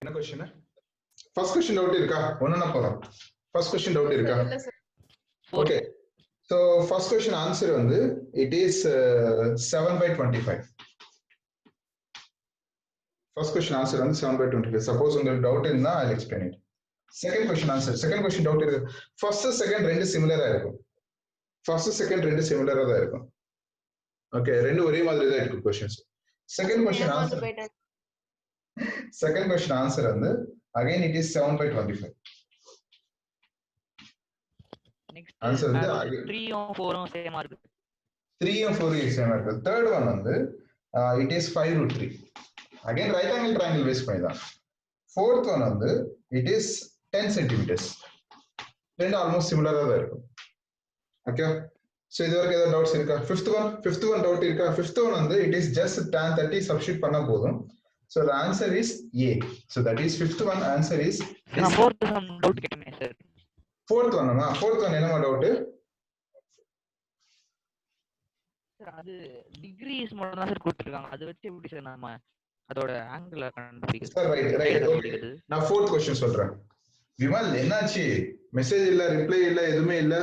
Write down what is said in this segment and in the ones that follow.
என்ன question first question doubt இருக்கா ஒண்ணா போறோம் first question doubt இருக்கா okay so first question answer வந்து it is 7/25 first question answer வந்து 7/25 suppose உங்களுக்கு doubt இருந்தா I'll explain it second question answer second question doubt இருக்கு first second ரெண்டு சிமிலரா இருக்கும் first second ரெண்டு சிமிலரா தான் இருக்கும் okay ரெண்டு ஒரே மாதிரி தான் இருக்கு questions second question answer second question answer வந்து again it is 7/25 next answer வந்து 3 or 4 சேமா இருக்கு 3 and 4 is same இருக்கு third one வந்து it is 5√3 again right angle triangle base பண்ணிதான் fourth one வந்து it is 10 centimeters ரெண்டு almost similar ஆ தான் இருக்கும் okay so இது வரைக்கும் ஏதாவது doubts இருக்கா fifth one doubt இருக்கா fifth one வந்து it is just tan 30 substitute பண்ணா போதும் so the answer is A so that is fifth one answer is fourth one doubt கேட்டேனே sir fourth one என்னமா doubt சார் அது decrease மட்டும் தான் sir கொடுத்திருக்காங்க அது வச்சு எப்படி சார் நாம அதோட ஆங்கிள் கண்டுபிடிக்கிறது சார் ரைட் நான் fourth question சொல்றேன் விமல் என்னாச்சு மெசேஜ் இல்ல ரிப்ளை இல்ல எதுமே இல்ல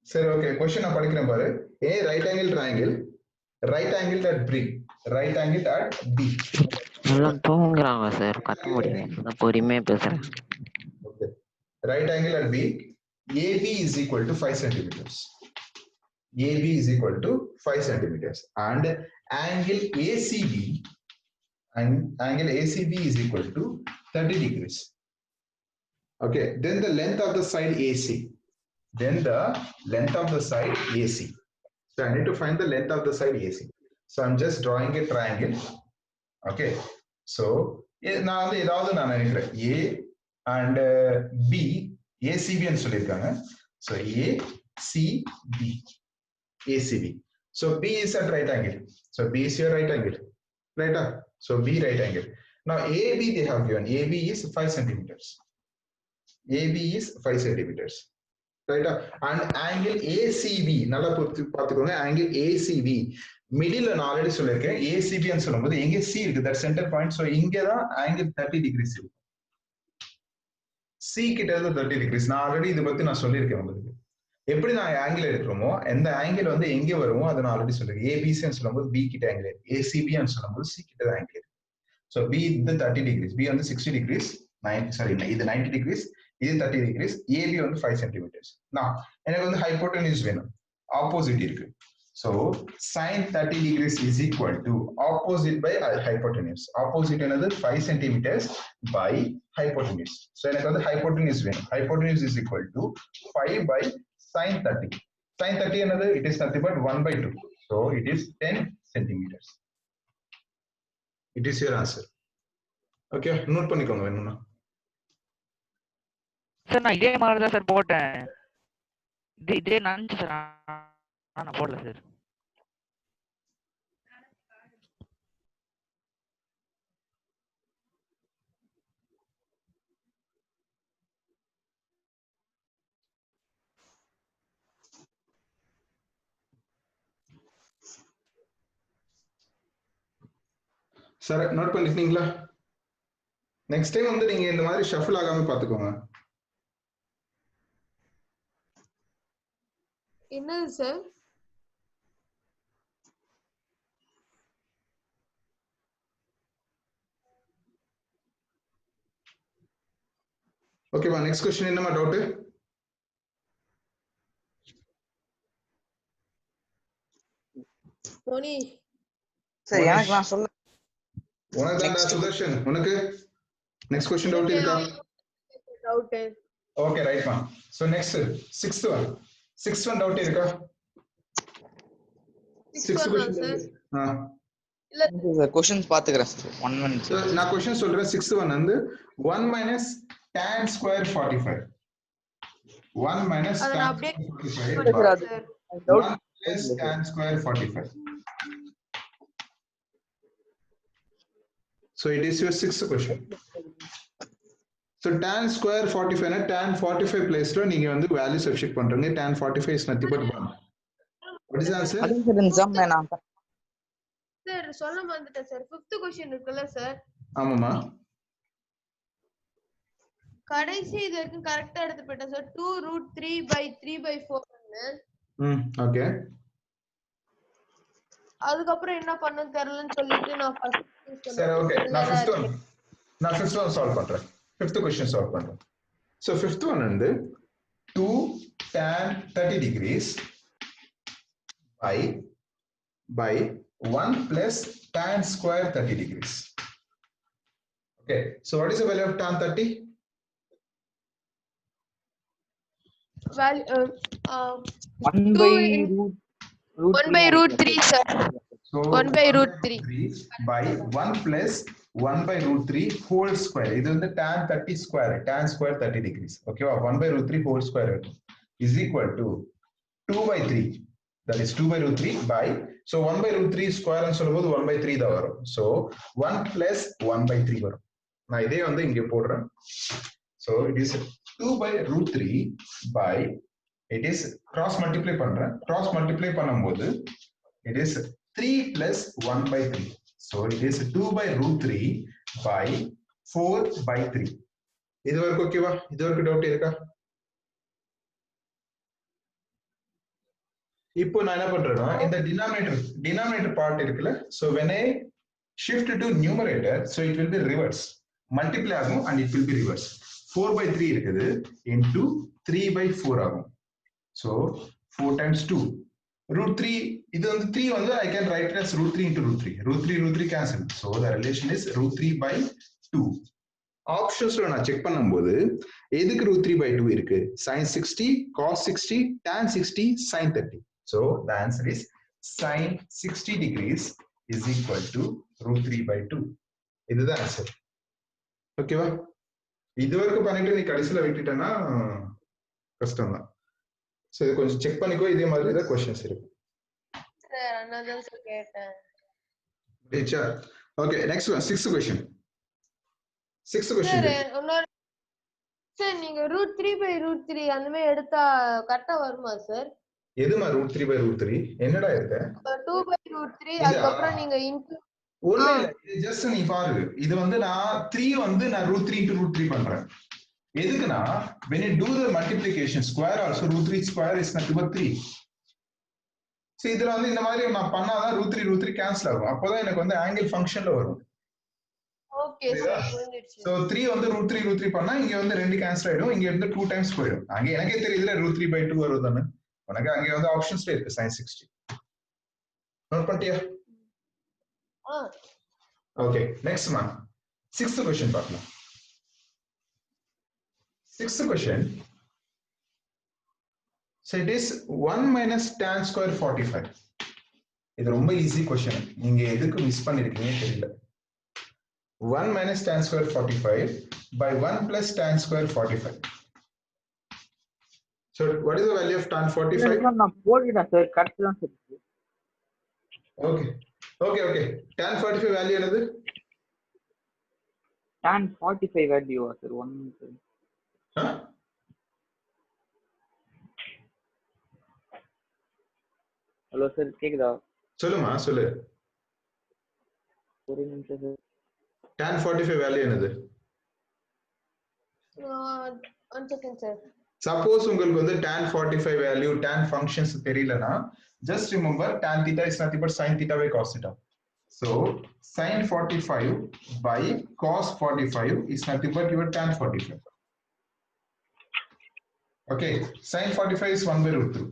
சரி ஓகே क्वेश्चन நான் படிக்கிறேன் பாரு A right angle triangle right angle at B right angle at B எல்லாம் தூங்குறாங்க சார் கத்த முடியல நான் பொறுமையா பேசுறேன் okay right angle at B AB is equal to 5 centimeters AB is equal to 5 centimeters and angle ACB and angle ACB is equal to 30 degrees okay then the length of the side AC then the length of the side AC so I need to find the length of the side AC so I'm just drawing a triangle okay so நான் வந்து ஏதாவது நான் நினைக்கிறேன் A and B ACB ன்னு சொல்லிருக்காங்க so ACB ACB so B is at right angle so B is your right angle right so B right angle now AB they have given AB is 5 centimeters AB is 5 centimeters right and angle ACB நல்லா பார்த்துக்கோங்க angle ACB மிடில்ல நான் already சொல்லிருக்கேன் ACB ன்னு சொல்லும்போது எங்க C இருக்கு that center point so இங்க தான் angle 30 degrees இருக்கு C கிட்ட இருந்து 30 degrees நான் ஆல்ரெடி இத பத்தி நான் சொல்லிருக்கேன் உங்களுக்கு எப்படி நான் ஆங்கிள் எடுக்கிறோமோ எந்த ஆங்கிள் வந்து எங்க வருமோ அதை நான் ஆல்ரெடி சொல்லிருக்கேன் ABC ன்னு சொல்லும்போது B கிட்ட ஆங்கிள் ACB ன்னு சொல்லும்போது C கிட்ட ஆங்கிள் so B வந்து 30 degrees B வந்து 60 degrees 90 இது 90 degrees இது 30 degrees AB வந்து 5 centimeters நான் எனக்கு வந்து hypotenuse வேணும் ஆப்போசிட் இருக்கு so sin 30 degrees is equal to opposite by hypotenuse opposite என்னது 5 centimeters by hypotenuse so எனக்கு வந்து hypotenuse வேணும் hypotenuse is equal to 5 by sin 30 sin 30 என்னது it is nothing but 1/2 so it is 10 centimeters it is your answer okay note பண்ணிக்கோங்க வேணும்னா sir நான் இதே மாதிரி தான் சார் போட்டேன் இதே நினைச்சு சார் நான் போடல சார் சார் நோட் பண்ணிட்டீங்களா நெக்ஸ்ட் டைம் வந்து நீங்க இந்த மாதிரி ஷஃபிள் ஆகாம பாத்துக்கோங்க என்னது சார் ஓகேவா நெக்ஸ்ட் क्वेश्चन என்னமா டவுட் மோனி சார் எனக்கு நான் சொல்ல உனக்கு தான் சுதர்ஷன் உனக்கு நெக்ஸ்ட் क्वेश्चन டவுட் இருக்கா டவுட் ஓகே ரைட் மா so next sixth one doubt இருக்கா sixth question இல்ல சார் क्वेश्चंस பாத்துக்கறேன் சார் 1 minute சோ நான் क्वेश्चन சொல்றேன் sixth one வந்து 1 minus tan square 45 1 minus அத tan நான் அப்படியே 45 sir 1 plus tan square 45 so it is your sixth question so tan square 45 na tan 45 place la நீங்க வந்து வேல்யூ சப்ஸ்டிட் பண்றீங்க tan 45 is nothing but 1 what is the answer அது sir இந்த some நான் sir சொல்ல மறந்துட்டேன் சார். 5th क्वेश्चन இருக்குல்ல sir. ஆமாமா. கடைசி இது வரைக்கும் கரெக்ட்டா எடுத்து போயிட்டேன் சார். 2√3/3/4 ன்னு. ஓகே. அதுக்கு அப்புறம் என்ன பண்ணனும் தெரியலன்னு சொல்லிட்டு நான் ஃபர்ஸ்ட் சரி ஓகே. நான் 5th one சால்வ் பண்றேன். 5th question சால்வ் பண்றேன். So 5th one வந்து 2 tan 30 degrees by 1 plus tan square 30 degrees. Okay, so what is the value of tan 30? value 1/√3 sir. So 1/√3 by 1 plus 1/√3 whole square. இது வந்து tan 30 square, tan square 30 degrees. Okay, 1/√3 whole square is equal to 2/3. That is 2/√3 by, so 1/√3 square and சொல்லும்போது 1/3 தான் வரும். So 1 plus 1/3 வரும். நான் இதே வந்து இங்க போடுறேன். So it is 2/√3 by, it is cross multiply பண்றேன். Cross multiply பண்ணும்போது it is 3 plus 1/3. So it is 2/√3 by 4/3. இது வரைக்கும் ஓகேவா? இது வரைக்கும் டவுட் இருக்கா? இப்போ நான் என்ன பண்றேன்னா இந்த denominator part இருக்குல்ல, so when I shift to numerator, so it will be reverse, multiply ஆகும் and it will be reverse. 4/3 இருக்குது into 3/4 ஆகும். So 4 times 2 √3, இது வந்து 3 வந்து I can write it as √3 into √3. √3 cancel. So the relation is √3/2. ஆப்ஷன்ஸ்ல நான் check பண்ணும்போது எதுக்கு √3/2 இருக்கு? sin 60, cos 60, tan 60, sin 30. So the answer is sin 60 degrees is equal to √3/2. இதுதான் ஆன்சர். ஓகேவா? இது வரைக்கும் பண்ணிட்டு நீ கடைசியில விட்டுட்டேன்னா கஷ்டம் தான். சோ இது கொஞ்சம் செக் பண்ணிக்கோ. இதே மாதிரி தான் क्वेश्चंस இருக்கு. சார் அண்ணாதான் சார் கேட்டேன். Teacher okay, next one 6th question. 6th question sir நீங்க √3/√3 அந்த மாதிரி எடுத்தா கரெக்ட்டா வருமா சார்? எதுமா √3/√3 என்னடா இருக்க? 2/√3 அதுக்கு அப்புறம் நீங்க இன்டு ஒண்ணு இல்ல, இது ஜஸ்ட் நீ பாரு. இது வந்து நான் 3 வந்து நான் √3 into √3 பண்றேன். எதுக்குன்னா when you do the multiplication square also √3 square is nothing but 3. So இதுல வந்து இந்த மாதிரி நான் பண்ணாதான் √3 கேன்சல் ஆகும். அப்பதான் எனக்கு வந்து ஆங்கிள் ஃபங்க்ஷன்ல வரும். Okay sir புரிஞ்சிடுச்சு. சோ 3 வந்து √3 பண்ணா இங்க வந்து 2 கேன்சல் ஆயிடும். இங்க இருந்து 2 டைம்ஸ் போயிடும். அங்க எனக்கே தெரியுதுல √3/2 வருதுன்னு. உனக்கு அங்க வந்து ஆப்ஷன்ஸ்ல இருக்கு sin 60. நோட் பண்ணிட்டியா? Okay, next one 6th question பார்க்கலாம். 6th question. So it is 1 minus tan square 45. இது ரொம்ப ஈஸி क्वेश्चन. நீங்க எதுக்கு மிஸ் பண்ணிருக்கீங்க தெரியல. 1 minus tan square 45 by 1 plus tan square 45. So what is the value of tan 45? நான் போடுறேன் சார், கரெக்ட் தான் சார். Okay. tan 45 வேல்யூ என்னது? tan 45 வேல்யூவா சார்? 1 ஹலோ சார், கேக்குதா? சொல்லுமா, சொல்லு. ஒரு நிமிஷம் சார். tan 45 வேல்யூ என்னது? 1 செகண்ட் சார். சப்போஸ் உங்களுக்கு வந்து tan 45 வேல்யூ tan functions தெரியலனா just remember tan theta is nothing but sin theta by cos theta. So sin 45 by cos 45 is nothing but your tan 45. Okay, sin 45 is 1/√2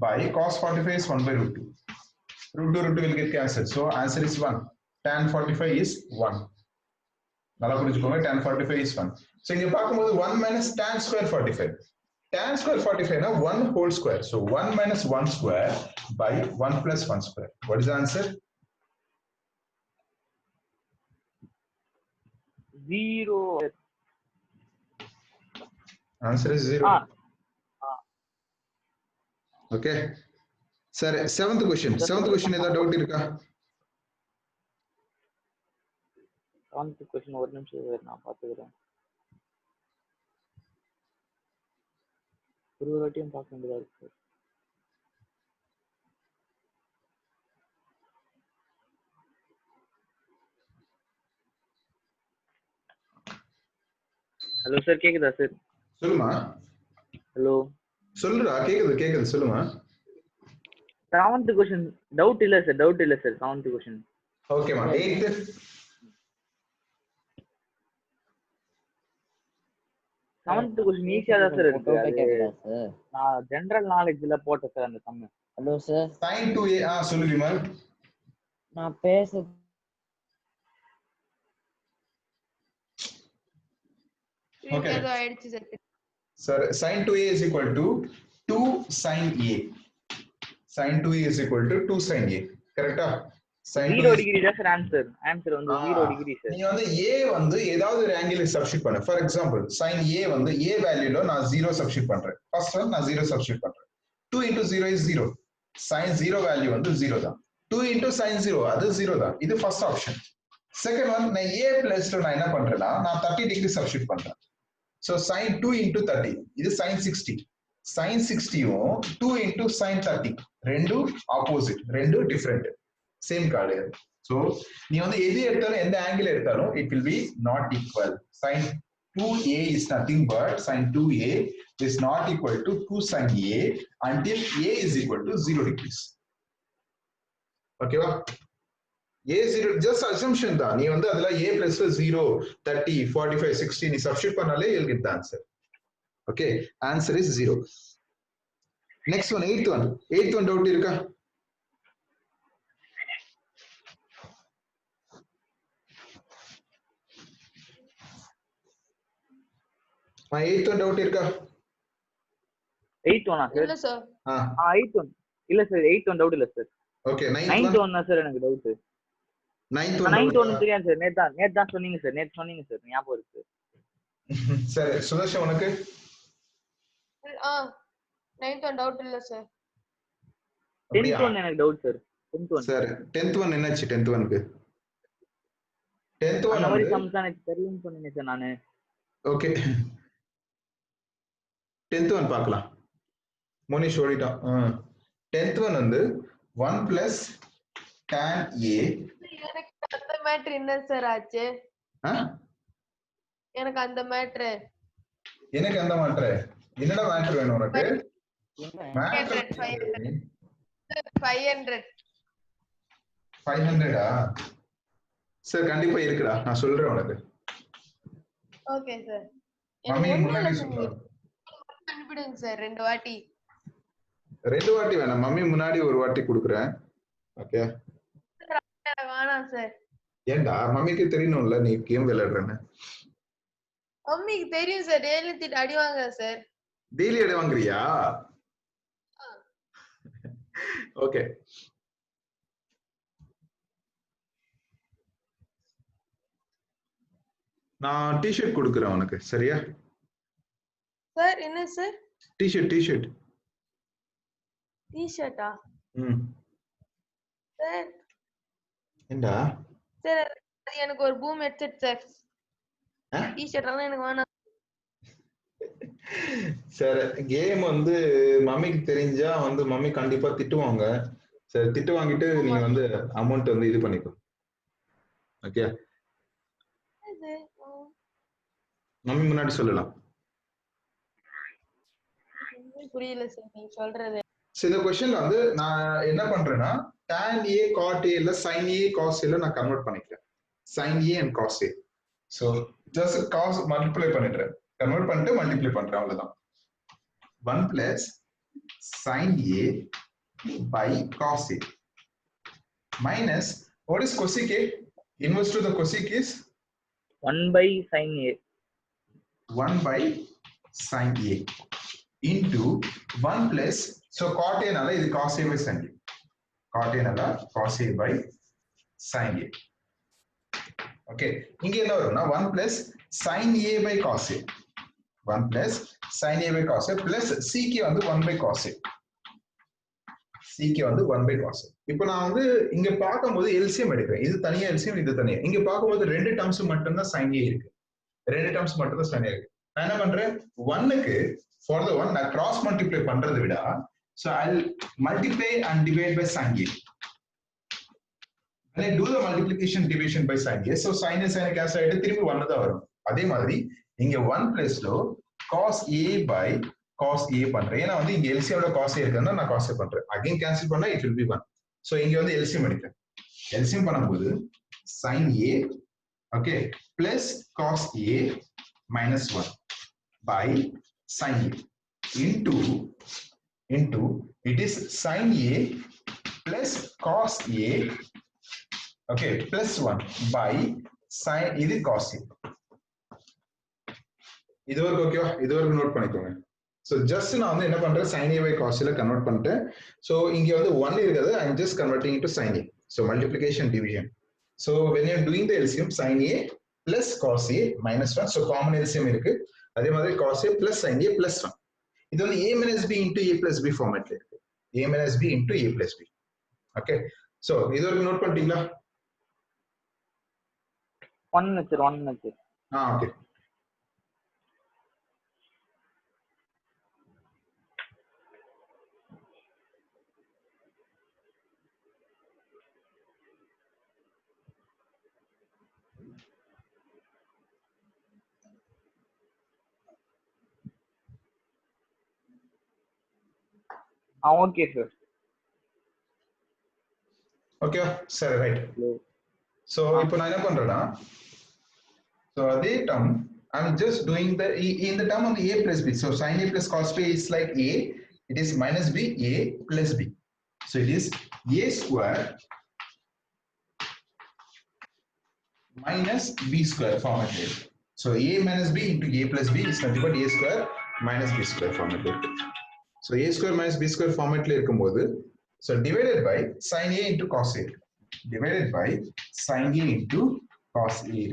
by cos 45 is 1/√2. √2 will get cancelled. So answer is 1. Tan 45 is 1. நல்லா புரிஞ்சுக்கோங்க, tan 45 is 1. So இங்க பாக்கும்போது 1 minus tan square 45. Tan square 45 na 1 whole square. So 1 minus 1 square by 1 plus 1 square. What is the answer? 0. Answer is 0. Okay. Sir, 7th question. 7th question ஏதா doubt இருக்கா? 7th question ஒரு நிமிஷம் நான் பாத்துக்கிறேன். ஒரு வாட்டியும் பார்க்க வேண்டியதா இருக்கு. ஹலோ சார் கேக்குதா சார்? சொல்லுமா. ஹலோ சொல்லுடா, கேக்குது சொல்லுமா. 7th क्वेश्चन டவுட் இல்ல சார் 7th क्वेश्चन. ஓகேமா. 8th 7th क्वेश्चन ஈஸியா தான் சார் இருக்கு. அது நான் ஜெனரல் நாலேஜ்ல போட்டேன் சார் அந்த some. Hello sir sin 2a சொல்லு விமல். நான் பேச Okay. ஏதோ ஆயிடுச்சு sir. Sir, sin 2a is equal to 2 sin a. Sin 2a is equal to 2 sin a. கரெக்ட்டா? sin 0 டிகிரி தான் சார் ஆன்சர் வந்து 0 டிகிரி சார். நீ வந்து a வந்து ஏதாவது ஒரு ஆங்கிள் சப்ஸ்டிட்யூட் பண்ணு. ஃபார் எக்ஸாம்பிள் sin a வந்து a வேல்யூல நான் 0 சப்ஸ்டிட்யூட் பண்றேன். ஃபர்ஸ்ட் ஒன் நான் 0 சப்ஸ்டிட்யூட் பண்றேன். 2 into 0 is 0. sin 0 வேல்யூ வந்து 0 தான். 2 into sin 0 அது 0 தான். இது ஃபர்ஸ்ட் ஆப்ஷன். செகண்ட் ஒன் நான் a பிளஸ்ல நான் என்ன பண்றேன்னா நான் 30 டிகிரி சப்ஸ்டிட்யூட் பண்றேன். So sin 2 into 30 இது sin 60. sin 60 2 into sin 30 ரெண்டு ஆப்போசிட், ரெண்டு டிஃபரெண்ட், சேம் கிடையாது. So நீ வந்து எது எடுத்தாலும் எந்த ஆங்கிள் எடுத்தாலும் it will be not equal. sin 2a is nothing but sin 2a is not equal to 2 sin a until a is equal to 0 degrees. ஓகேவா? a0 just assumption தான். நீ வந்து அதுல a plus 0 30 45 60 நீ சப்ஸ்டிட்யூட் பண்ணாலே you'll get the answer. Okay, answer is 0. Next one, eighth one doubt இருக்கா? eighth one doubt இருக்கா? 8th one sir? இல்ல சார். 8th one இல்ல சார் 8th one டவுட் இல்ல சார். Okay, 9th one தான் sir எனக்கு doubt. 9th one தெரியும் sir. நேத்து தான் சொன்னீங்க சார். ஞாபகம் இருக்கு. சரி சுதர்ஷன் உனக்கு? 9th one டவுட் இல்ல சார். 10th one எனக்கு டவுட் சார். 10th one சரி 10th one என்னாச்சு? 10th one க்கு 10th one அந்த மாதிரி சம்ஸ் எனக்கு தெரியும்னு சொன்னீங்க சார் நானு. ஓகே 10th one பார்க்கலாம். மோனிஷ் ஓடிட்டான். 10th one வந்து 1 plus tan a. எனக்கு அந்த மேட்டர் என்ன சார் ஆச்சு? எனக்கு அந்த மேட்டர் என்னடா மேட்டர் வேணும் உனக்கு? 500 சார் கண்டிப்பா இருக்குடா, நான் சொல்றேன் உனக்கு. Okay sir. மம்மி முன்னாடி சொல்றேன். கண்டுபிடிங்க சார் ரெண்டு வாட்டி வேணாம், மம்மி முன்னாடி ஒரு வாட்டி கொடுக்குறேன். ஓகே வேணாம் சார். ஏண்டா மம்மிக்கு தெரியணும்ல நீ கேம் விளையாடுறேன்னு? மம்மிக்கு தெரியும் சார். டெய்லி திட்டு அடி வாங்க சார். டெய்லி அடி வாங்குறியா? ஓகே நான் டி-ஷர்ட் கொடுக்குறேன் உனக்கு, சரியா? சார் என்ன சார்? டி-ஷர்ட்டா? சார் ஏண்டா? சார் அது எனக்கு ஒரு பூம் ஹெட்செட் சார். டி-ஷர்ட் எல்லாம் எனக்கு வேணாம். சரி கேம் வந்து மம்மிக்கு தெரிஞ்சா வந்து மம்மி கண்டிப்பா திட்டுவாங்க. சரி திட்டு வாங்கிட்டு நீங்க வந்து அமௌண்ட் வந்து இது பண்ணிக்கோ. ஓகே மம்மி முன்னாடி சொல்லலாம். புரியல சார் நீங்க சொல்றது. இந்த क्वेश्चनல வந்து நான் என்ன பண்றேன்னா tan a cot a இல்ல sin a cos a ல நான் கன்வர்ட் பண்ணிக்கிறேன். sin a and cos a. So just cos multiply பண்ணிடுறேன். கன்வர்ட் பண்ணிட்டு மல்டிப்ளை பண்றேன், அவ்வளவுதான். 1 plus sin a by cos a minus what is cosec a? Inverse to the cosec is 1 by sin a. 1 by sin a into 1 plus so cot a nalla idu cos a by sin a. Cot a nalla cos a by sin a. Okay, இங்க என்ன வரும்னா 1 plus sin a by cos a. 1 plus sin a by cos a plus sec வந்து 1 by cos a. sec வந்து 1 by cos a. இப்போ நான் வந்து இங்க பாக்கும்போது LCM எடுக்கிறேன். இது தனியா LCM, இது தனியா. இங்க பாக்கும்போது ரெண்டு டர்ம்ஸ் மட்டும் தான் sin a இருக்கு. sin a இருக்கு. நான் என்ன பண்றேன் 1 க்கு for the 1 நான் cross multiply பண்றதை விட so I'll multiply and divide by sin a. When I do the multiplication division by sin a, so sin a sin a cancel ஆயிட்டு திரும்பி 1 தான் வரும். அதே மாதிரி இங்க 1 place low cos a by cos a பண்றேன். ஏன்னா வந்து இங்க LCM ஓட cos a இருக்குன்னா நான் cos a பண்றேன். அகைன் கேன்சல் பண்ணா it will be 1. சோ இங்க வந்து LCM எடுக்கிறேன். LCM பண்ணும்போது sin a okay plus cos a minus 1 by sin a into it is sin a plus cos a okay plus 1 by sin இது cos a. இது வரைக்கும் ஓகேவா? இது வரைக்கும் நோட் பண்ணிக்கோங்க. சோ ஜஸ்ட் நான் வந்து என்ன பண்றேன் sin a by cos a ல கன்வர்ட் பண்ணிட்டேன். சோ இங்க வந்து 1 இருக்குது. I am just converting into sin a. So multiplication division. So when you are doing the LCM sin a plus cos a minus 1. So common LCM இருக்கு. அதே மாதிரி cos a plus sin a plus 1. இது வந்து a minus b into a plus b ஃபார்மட்ல இருக்கு. a minus b into a plus b. Okay. So இது வரைக்கும் note பண்ணிட்டீங்களா? 1 minute. Okay. Okay sir. Okay சரி ரைட். சோ இப்போ நான் என்ன பண்றேன்னா so அதே term I'm just doing the in the term of a plus b. So sin a plus cos b is like a, it is minus b, a plus b. So it is a square minus b square format. So a minus b into a plus b is nothing but a square minus b square format. So a square minus b square format la irukumbodhu so divided by sin a into cos a, divided by sin a into cos a,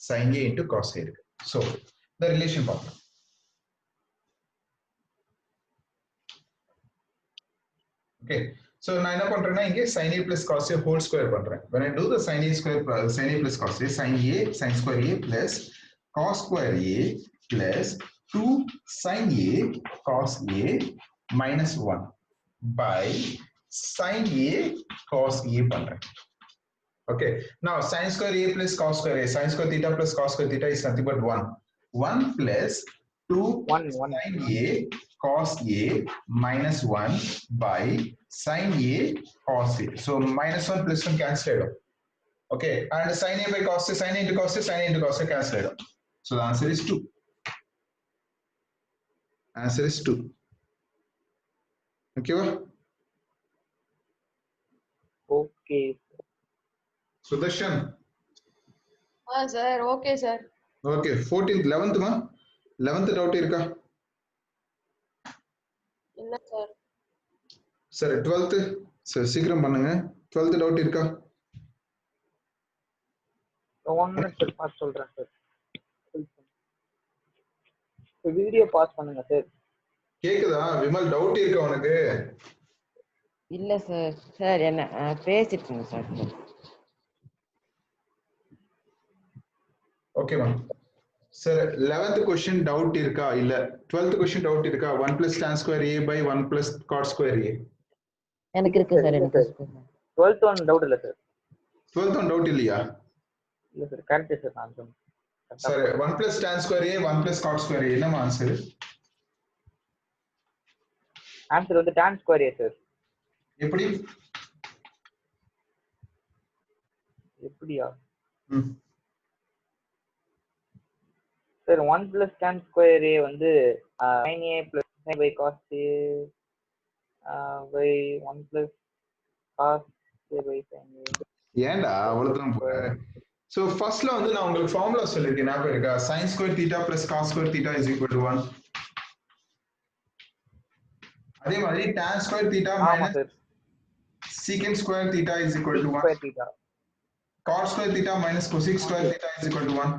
sin a into cos a. So the relation part. Okay. So நான் என்ன பண்றேன்னா இங்க sin a plus cos a whole square பண்றேன். When I do the sin a square sin a plus cos a, sin a sin square a plus cos square a plus 2 sin a cos a minus 1 by sin a cos a பண்றேன். Okay. Now sin square a plus cos square a, sin square theta plus cos square theta is nothing but 1. 1 plus 2 sin a cos a minus 1 by sin a cos a. So minus 1 plus 1 cancel. Okay. And sin a by cos a, sin a into cos a, sin a into cos a cancel. So the answer is 2. Answer is 2. Okay. Okay. Sudarshan. sir okay sir. Okay. 14th 11th ma 11th doubt irka? இல்ல sir. Sir 12th sir சீக்கிரம் பண்ணுங்க. 12th doubt இருக்கா? 1 minute pass சொல்றேன் சார். Video pass பண்ணுங்க சார். கேக்குதா Vimal doubt இருக்கா உனக்கு? இல்ல சார். சார் என்ன பேசிட்டுங்க சார். Okay ma'am. Sir 11th question doubt இருக்கா இல்ல 12th question டவுட் இருக்கா? 1 plus tan square a by 1 plus cot square a. எனக்கு இருக்கு சார். எனக்கு 12th one டவுட் இல்ல சார். 12th one டவுட் இல்லையா? இல்ல சார் கரெக்ட் சார் நான் சொன்னேன். Sir 1 plus tan square a 1 plus cot square a என்னமா ஆன்சர்? ஆன்சர் வந்து tan square a சார். எப்படி? எப்படியா? Sir 1 plus tan square a வந்து sin a plus sin by cos a by 1 plus cos a by sin a. ஏன்டா அவ்வளவுதான் போற? So ஃபர்ஸ்ட்ல வந்து நான் உங்களுக்கு ஃபார்முலா சொல்லிருக்கேன் ஞாபகம் இருக்கா? sin square theta plus cos square theta is equal to 1. அதே மாதிரி tan square theta minus secant square theta is equal to 1. Cot square theta minus cosec square theta is equal to 1.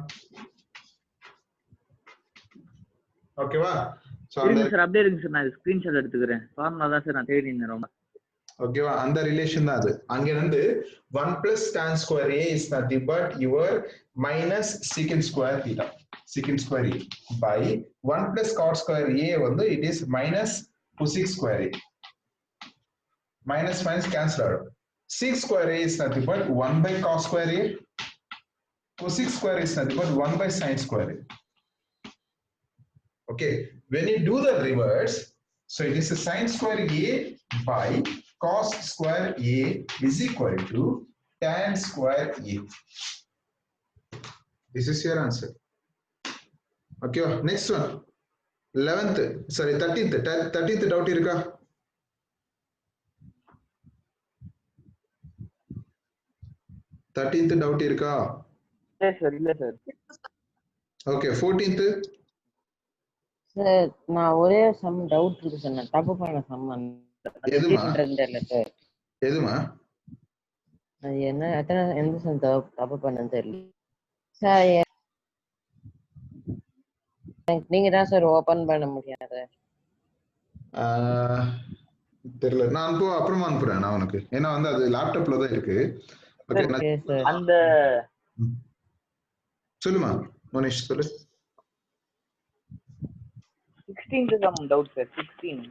ஓகேவா? So இருங்க sir அப்படியே இருங்க sir நான் screenshot எடுத்துக்கிறேன். Formula தான் sir நான் தேடி இருந்தேன் ரொம்ப. ஓகேவா? அந்த ரிலேஷன் தான் அது. அங்க இருந்து 1 plus tan square a is nothing but your minus secant square theta, secant square a by 1 plus cot square a வந்து it is minus cosec square a. Minus minus cancel out. Sec square a is nothing but 1 by cos square a. Cosec square is nothing but 1 by sin square a. Okay, when you do the reverse, so it is a sin square A by cos square A is equal to tan square A. This is your answer. Okay, next one. 11th, sorry, 13th doubt இருக்கா? 13th doubt இருக்கா? Yes sir, இல்ல sir. Okay, 14th. Sir நான் ஒரே some doubt இருக்கு sir. நான் தப்பு பண்ண some எதுமா? தெரியல சார். எதுமா? அது என்ன எந்த சம் தப்பு பண்ணேன்னு தெரியல சார். நீங்க தான் சார் ஓபன் பண்ண முடியாது. தெரியல, நான் அப்புறமா அனுப்புறேன் நான் உனக்கு. ஏன்னா வந்து அது லேப்டாப்ல தான் இருக்கு. Okay sir. அந்த சொல்லுமா மோனிஷ் சொல்லு. 16th sum doubt sir. 16th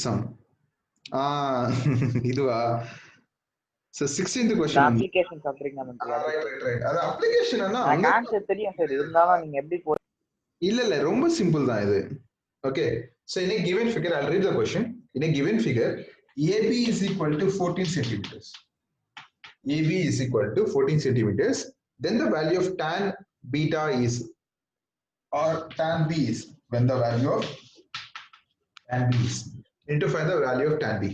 sum. இதுவா? So 16th question. application சாப்பிடுறீங்க மந்திரி. right. அது அப்ளிகேஷன் அண்ணா. ஆன்சர் தெரியும் சார். இருந்தாலும் நீங்க எப்படி இல்ல ரொம்ப சிம்பிள் தான் இது. Okay, so in a given figure, I'll read the question. In a given figure, AB is equal to 14 centimeters. AB is equal to 14 centimeters. Then the value of tan beta is, or tan B is, when the value of tan B is. Need to find the value of tan B.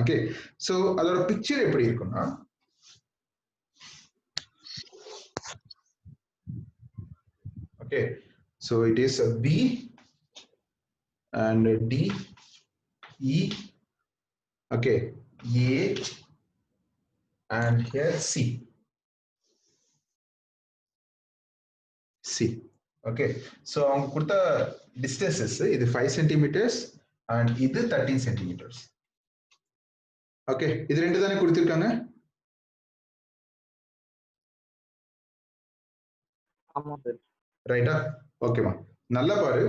Okay, so அதோட picture எப்படி இருக்கும்னா, okay, so it is a B and D, E, okay, A and here C. Okay, so அவங்க கொடுத்த distances இது 5 centimeters and இது 13 centimeters. Okay, இது ரெண்டு தானே கொடுத்திருக்காங்க. ஆமா சார். ரைட்டா? ஓகேவா? நல்லா பாரு,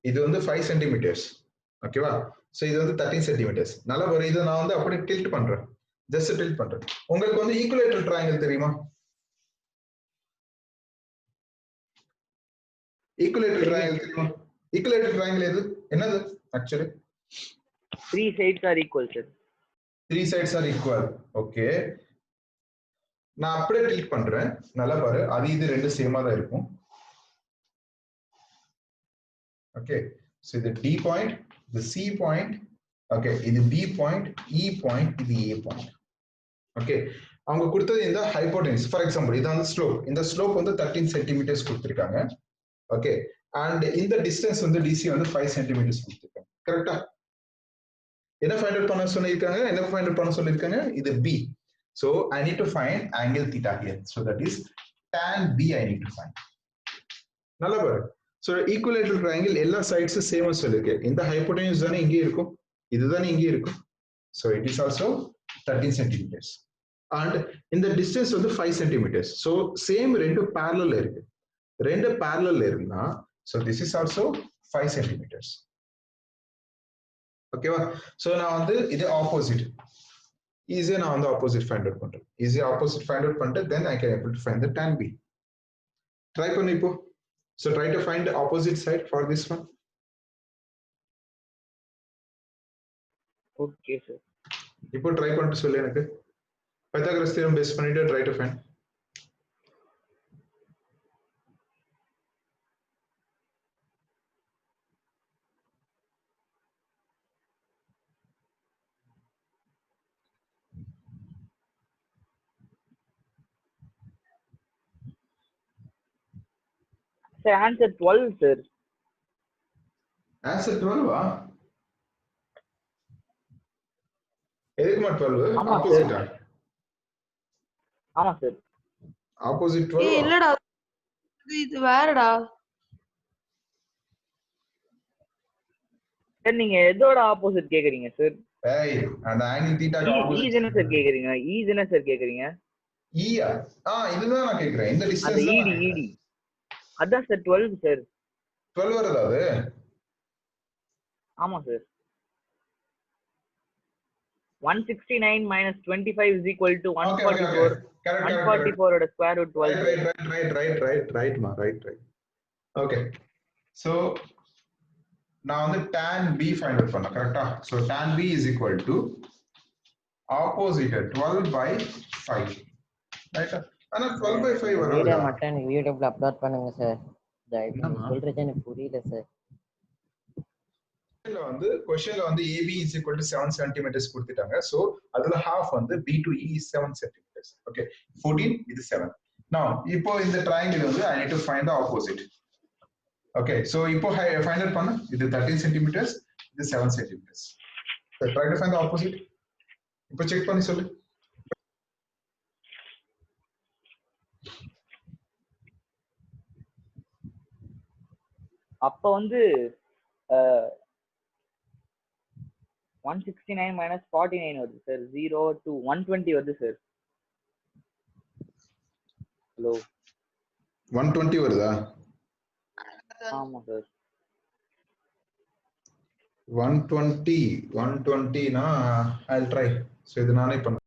இது வந்து 5 centimeters. ஓகேவா? சோ இது வந்து 13 centimeters. நல்லா பாரு, இதை நான் வந்து அப்படியே டில்ட் பண்றேன். ஜஸ்ட் டில்ட் பண்றேன். உங்களுக்கு வந்து ஈக்குவலேட்டர் ட்ரையாங்கிள் தெரியுமா? ஈக்குவலேட்டர் ட்ரையாங்கிள் தெரியுமா? ஈக்குவலேட்டர் ட்ரையாங்கிள் எது? என்னது actually? 3 sides are equal sir. 3 sides are equal. Okay, நான் அப்படியே டில்ட் பண்றேன். நல்லா பாரு, அது இது ரெண்டு சேமா தான் இருக்கும். Okay, so the D point, the C point, okay, இது B point, E point, இது A point. Okay, அவங்க கொடுத்தது இந்த ஹைபோடென்யூஸ். ஃபார் எக்ஸாம்பிள் இது வந்து ஸ்லோப். இந்த ஸ்லோப் வந்து 13 சென்டிமீட்டர்ஸ் கொடுத்திருக்காங்க. ஓகே, அண்ட் இந்த டிஸ்டன்ஸ் வந்து DC வந்து 5 சென்டிமீட்டர்ஸ் கொடுத்திருக்காங்க. கரெக்டா? என்ன ஃபைண்ட் அவுட் பண்ண சொல்லிருக்காங்க? இது B. So I need to find angle theta here. So that is tan B I need to find. நல்லா பாரு. So equilateral triangle எல்லா sides சேமா சொல்லிருக்கு. இந்த hypotenuse தானே இங்கே இருக்கும், இதுதானே இங்கே இருக்கும். So it is also 13 centimeters. And இந்த distance வந்து 5 centimeters. So same ரெண்டு parallel இருக்கு. ரெண்டு parallel இருந்தா, so this is also 5 centimeters. ஓகேவா? So நான் வந்து இது opposite. ஈஸியா நான் வந்து ஆப்போசிட் ஃபைண்ட் அவுட் பண்றேன். ஈஸியா ஆப்போசிட் ஃபைண்ட் அவுட் பண்ணிட்டு then I can able to find the tan B. Try பண்ணு இப்போ. So try to find the opposite side for this one. Okay sir. இப்போ ட்ரை பண்ணிட்டு சொல்லு எனக்கு. பைத்தாகரஸ் தியரம் பேஸ் பண்ணிட்டு try to find. Sir, answer 12 sir. Answer 12 ஆ? எதுக்குமா 12? ஆமா opposite sir. ஆ? ஆமா சார். ஆப்போசிட் 12. ஏய் இல்லடா, இது வேறடா. சார் நீங்க எதோட ஆப்போசிட் கேக்குறீங்க சார்? ஏய், அந்த ஆங்கிள் தீட்டாக்கு E ஆப்போசிட் என்ன சார் கேக்குறீங்க? E என்ன சார் கேக்குறீங்க? E ஆ? இதுதான் நான் கேக்குறேன். இந்த அந்த டிஸ்டன்ஸ் தான். ED. அதான் சார் 12 சார். 12 வருதா அது? ஆமா sir. 169 minus 25 is equal to 144. correct. 144 ஓட square root 12 right. Okay, so நான் வந்து tan b find out பண்ணேன் கரெக்ட்டா. so tan b is equal to opposite 12 by 5, right? ஆனா 12 by 5 வீடியோ வராதுடா. மட்டும் எனக்கு யூடியூப்ல அப்லோட் பண்ணுங்க சார். என்னம்மா? சொல்றது எனக்கு புரியல சார். क्वेश्चनல வந்து AB is equal to 7 centimeters கொடுத்துட்டாங்க. so அதுல half வந்து B to E is 7 centimeters. okay, 14 இது 7. now இப்போ இந்த triangle வந்து I need to find the opposite. okay, so இப்போ find out பண்ணு. இது 13 centimeters, இது 7 centimeters. so try to find the opposite. இப்போ செக் பண்ணி சொல்லு. அப்ப வந்து 169 minus 49 வருது சார். 0 to 120 வருது சார். ஹலோ 120 வருதா? ஆமா சார். 120 னா I'll try. so இது நானே பண்ண